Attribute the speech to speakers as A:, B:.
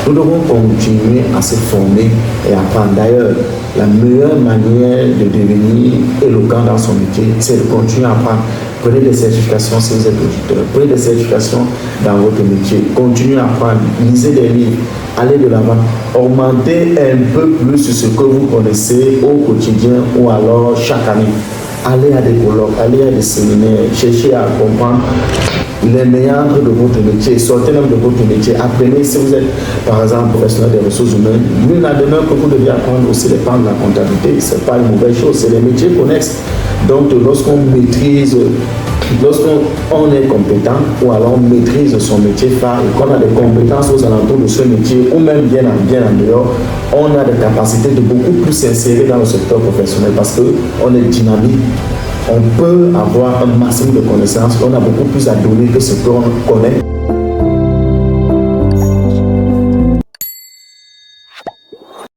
A: Nous devons continuer à se former et apprendre. D'ailleurs, la meilleure manière de devenir éloquent dans son métier, c'est de continuer à apprendre. Prenez des certifications si vous êtes auditeur. Prenez des certifications dans votre métier. Continuez à apprendre. Lisez des livres. Allez de l'avant. Augmentez un peu plus sur ce que vous connaissez au quotidien ou alors chaque année. Allez à des colloques, allez à des séminaires. Cherchez à comprendre les méandres de votre métier, sortez même de votre métier, apprenez si vous êtes par exemple professionnel des ressources humaines, l'une à demeure que vous devez apprendre aussi les pans de la comptabilité, ce n'est pas une mauvaise chose, c'est les métiers connexes. Donc lorsqu'on maîtrise, lorsqu'on est compétent ou alors on maîtrise son métier phare et qu'on a des compétences aux alentours de ce métier ou même bien en dehors, on a des capacités de beaucoup plus s'insérer dans le secteur professionnel parce qu'on est dynamique. On peut avoir un maximum de connaissances, on a beaucoup plus à donner que ce qu'on connaît